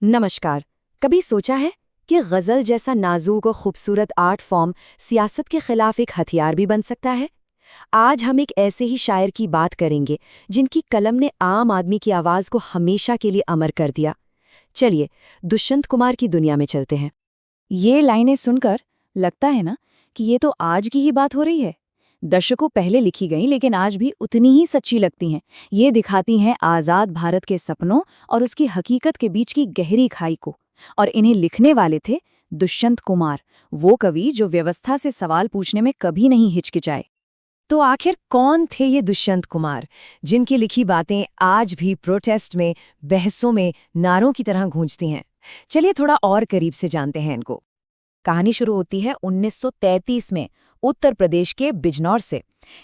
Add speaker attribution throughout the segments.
Speaker 1: नमस्कार। कभी सोचा है कि गज़ल जैसा नाजुक और खूबसूरत आर्ट फॉर्म सियासत के खिलाफ एक हथियार भी बन सकता है? आज हम एक ऐसे ही शायर की बात करेंगे जिनकी कलम ने आम आदमी की आवाज़ को हमेशा के लिए अमर कर दिया। चलिए, दुष्यंत कुमार की दुनिया में चलते हैं।
Speaker 2: ये लाइनें सुनकर लगता है ना कि ये तो आज की ही बात हो रही है। दशकों पहले लिखी गई लेकिन आज भी उतनी ही सच्ची लगती हैं। ये दिखाती हैं आज़ाद भारत के सपनों और उसकी हकीकत के बीच की गहरी खाई को। और इन्हें लिखने वाले थे दुष्यंत कुमार, वो कवि जो व्यवस्था से सवाल पूछने में कभी नहीं हिचकिचाए।
Speaker 1: तो आखिर कौन थे ये दुष्यंत कुमार, जिनकी लिखी बातें आज भी प्रोटेस्ट में, बहसों में नारों की तरह गूंजती हैं? चलिए थोड़ा और करीब से जानते हैं इनको। कहानी शुरू होती है 1933 में उत्तर प्रदेश के बिजनौर से।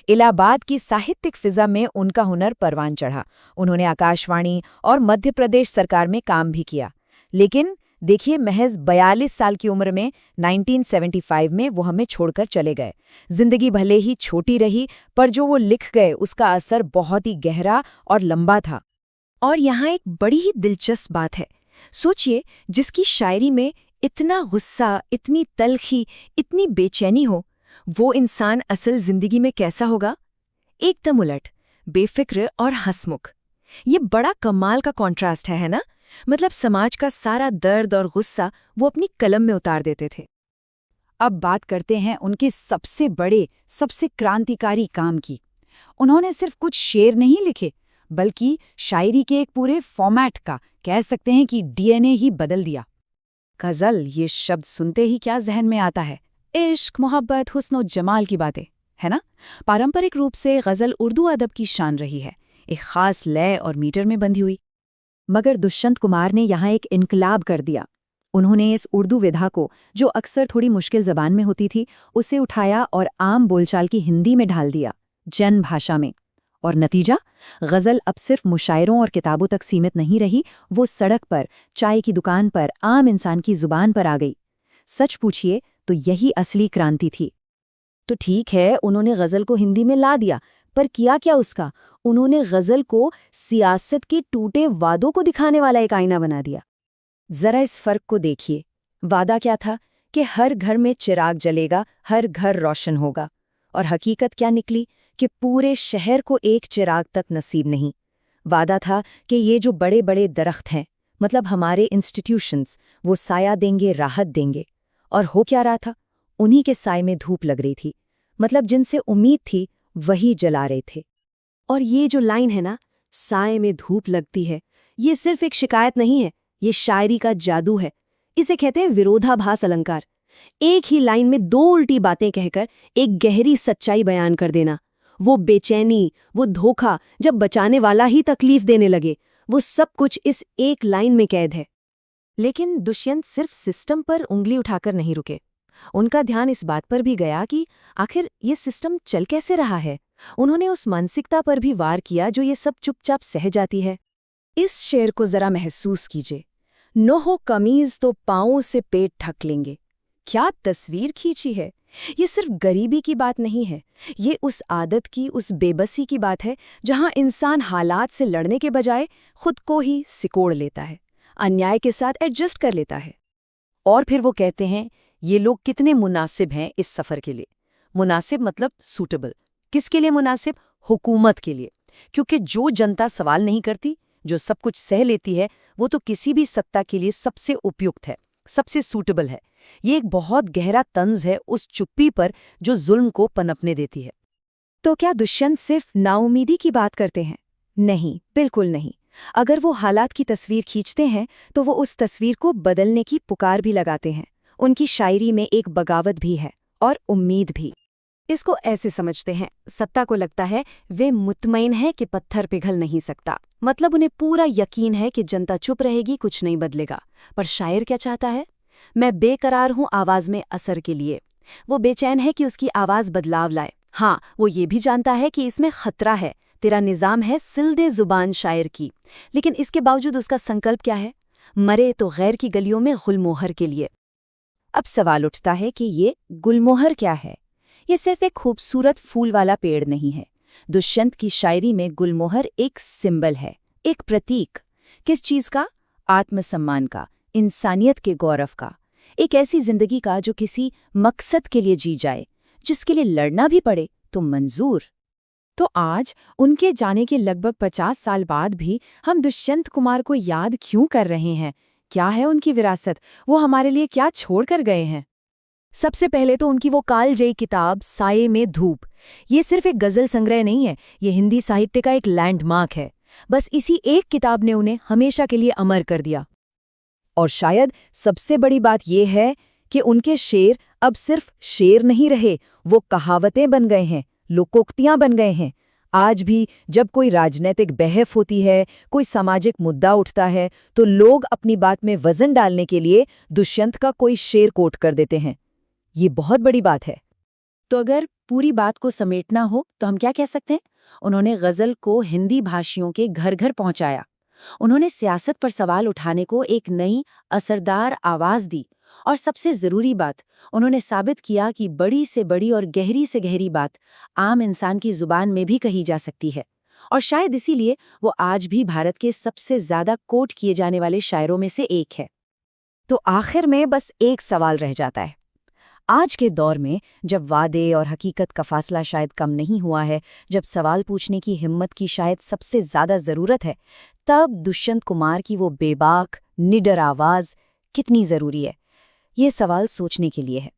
Speaker 1: इलाहाबाद की साहित्यिक फिजा में उनका हुनर परवान चढ़ा। उन्होंने आकाशवाणी और मध्य प्रदेश सरकार में काम भी किया। लेकिन देखिए, महज 42 साल की उम्र में 1975 में वो हमें छोड़कर चले गए। जिंदगी भले ही छोटी रही, पर जो वो लिख गए उसका असर बहुत ही गहरा और लंबा था। और यहाँ एक बड़ी ही दिलचस्प बात है। सोचिए, जिसकी शायरी में इतना गुस्सा, इतनी तल्खी, इतनी बेचैनी हो, वो इंसान असल जिंदगी में कैसा होगा? एकदम उलट, बेफिक्र और हंसमुख। ये बड़ा कमाल का कॉन्ट्रास्ट है ना? मतलब समाज का सारा दर्द और गुस्सा वो अपनी कलम में उतार देते थे।
Speaker 2: अब बात करते हैं उनके सबसे बड़े, सबसे क्रांतिकारी काम की। उन्होंने सिर्फ कुछ शेर नहीं लिखे, बल्कि शायरी के एक पूरे फॉर्मेट का, कह सकते हैं कि डीएनए ही बदल दिया। गज़ल, ये शब्द सुनते ही क्या जहन में आता है? इश्क, मोहब्बत, हुस्न और जमाल की बातें, है ना? पारंपरिक रूप से गज़ल उर्दू अदब की शान रही है, एक खास लय और मीटर में बंधी हुई।
Speaker 1: मगर दुष्यंत कुमार ने यहाँ एक इनकलाब कर दिया। उन्होंने इस उर्दू विधा को, जो अक्सर थोड़ी मुश्किल ज़बान में होती थी, उसे उठाया और आम बोलचाल की हिंदी में ढाल दिया, जन भाषा में। और नतीजा, गज़ल अब सिर्फ मुशायरों और किताबों तक सीमित नहीं रही, वो सड़क पर, चाय की दुकान पर, आम इंसान की जुबान पर आ गई। सच पूछिए तो यही असली क्रांति थी।
Speaker 2: तो ठीक है, उन्होंने गज़ल को हिंदी में ला दिया, पर किया क्या उसका? उन्होंने गज़ल को सियासत के टूटे वादों को दिखाने वाला एक आईना बना दिया।
Speaker 1: जरा इस फर्क को देखिए। वादा क्या था कि हर घर में चिराग जलेगा, हर घर रोशन होगा। और हकीकत क्या निकली कि पूरे शहर को एक चिराग तक नसीब नहीं। वादा था कि ये जो बड़े बड़े दरख्त हैं, मतलब हमारे इंस्टीट्यूशंस, वो साया देंगे, राहत देंगे। और हो क्या रहा था? उन्हीं के साए में धूप लग रही थी। मतलब जिनसे उम्मीद थी वही जला रहे थे।
Speaker 2: और ये जो लाइन है ना, साए में धूप लगती है, ये सिर्फ एक शिकायत नहीं है, ये शायरी का जादू है। इसे कहते हैं विरोधाभास अलंकार। एक ही लाइन में दो उल्टी बातें कहकर एक गहरी सच्चाई बयान कर देना। वो बेचैनी, वो धोखा, जब बचाने वाला ही तकलीफ देने लगे, वो सब कुछ इस एक लाइन में कैद है।
Speaker 1: लेकिन दुष्यंत सिर्फ सिस्टम पर उंगली उठाकर नहीं रुके। उनका ध्यान इस बात पर भी गया कि आखिर ये सिस्टम चल कैसे रहा है। उन्होंने उस मानसिकता पर भी वार किया जो ये सब चुपचाप सह जाती है। इस शेर को जरा महसूस कीजिए। नो हो कमीज तो पाँवों से पेट ढक लेंगे। क्या तस्वीर खींची है। ये सिर्फ गरीबी की बात नहीं है, ये उस आदत की, उस बेबसी की बात है जहां इंसान हालात से लड़ने के बजाय खुद को ही सिकोड़ लेता है, अन्याय के साथ एडजस्ट कर लेता है। और फिर वो कहते हैं, ये लोग कितने मुनासिब हैं इस सफ़र के लिए। मुनासिब मतलब सूटेबल। किसके लिए मुनासिब? हुकूमत के लिए। क्योंकि जो जनता सवाल नहीं करती, जो सब कुछ सह लेती है, वो तो किसी भी सत्ता के लिए सबसे उपयुक्त है, सबसे सूटेबल है। ये एक बहुत गहरा तंज है उस चुप्पी पर जो जुल्म को पनपने देती है। तो क्या दुष्यंत सिर्फ नाउमीदी की बात करते हैं? नहीं, बिल्कुल नहीं। अगर वो हालात की तस्वीर खींचते हैं तो वो उस तस्वीर को बदलने की पुकार भी लगाते हैं। उनकी शायरी में एक बगावत भी है और उम्मीद भी। इसको ऐसे समझते हैं, सत्ता को लगता है वे मुतमईन हैं कि पत्थर पिघल नहीं सकता। मतलब उन्हें पूरा यकीन है कि जनता चुप रहेगी, कुछ नहीं बदलेगा। पर शायर क्या चाहता है? मैं बेकरार हूँ आवाज़ में असर के लिए। वो बेचैन है कि उसकी आवाज़ बदलाव लाए। हाँ, वो ये भी जानता है कि इसमें खतरा है। तेरा निज़ाम है सिल्दे जुबान शायर की। लेकिन इसके बावजूद उसका संकल्प क्या है? मरे तो गैर की गलियों में गुलमोहर के लिए। अब सवाल उठता है कि ये गुलमोहर क्या है? ये सिर्फ एक खूबसूरत फूल वाला पेड़ नहीं है। दुष्यंत की शायरी में गुलमोहर एक सिंबल है, एक प्रतीक। किस चीज़ का?
Speaker 2: आत्मसम्मान का, इंसानियत के गौरव का, एक ऐसी जिंदगी का जो किसी मकसद के लिए जी जाए, जिसके लिए लड़ना भी पड़े तो मंजूर।
Speaker 1: तो आज उनके जाने के लगभग 50 साल बाद भी हम दुष्यंत कुमार को याद क्यों कर रहे हैं? क्या है उनकी विरासत? वो हमारे लिए क्या छोड़ कर गए हैं? सबसे पहले तो उनकी वो कालजयी किताब साये में धूप। ये सिर्फ एक गजल संग्रह नहीं है, ये हिंदी साहित्य का एक लैंडमार्क है। बस इसी एक किताब ने उन्हें हमेशा के लिए अमर कर दिया।
Speaker 2: और शायद सबसे बड़ी बात यह है कि उनके शेर अब सिर्फ शेर नहीं रहे, वो कहावतें बन गए हैं, लोकोक्तियां बन गए हैं। आज भी जब कोई राजनीतिक बहस होती है, कोई सामाजिक मुद्दा उठता है, तो लोग अपनी बात में वजन डालने के लिए दुष्यंत का कोई शेर कोट कर देते हैं। ये बहुत बड़ी बात है।
Speaker 1: तो अगर पूरी बात को समेटना हो तो हम क्या कह सकते हैं? उन्होंने गजल को हिंदी भाषियों के घर घर पहुंचाया। उन्होंने सियासत पर सवाल उठाने को एक नई असरदार आवाज दी। और सबसे जरूरी बात, उन्होंने साबित किया कि बड़ी से बड़ी और गहरी से गहरी बात आम इंसान की जुबान में भी कही जा सकती है। और शायद इसीलिए वो आज भी भारत के सबसे ज्यादा कोट किए जाने वाले शायरों में से एक है।
Speaker 2: तो आखिर में बस एक सवाल रह जाता है। आज के दौर में जब वादे और हकीकत का फासला शायद कम नहीं हुआ है, जब सवाल पूछने की हिम्मत की शायद सबसे ज्यादा जरूरत है, तब दुष्यंत कुमार की वो बेबाक, निडर आवाज कितनी जरूरी है? ये सवाल सोचने के लिए है।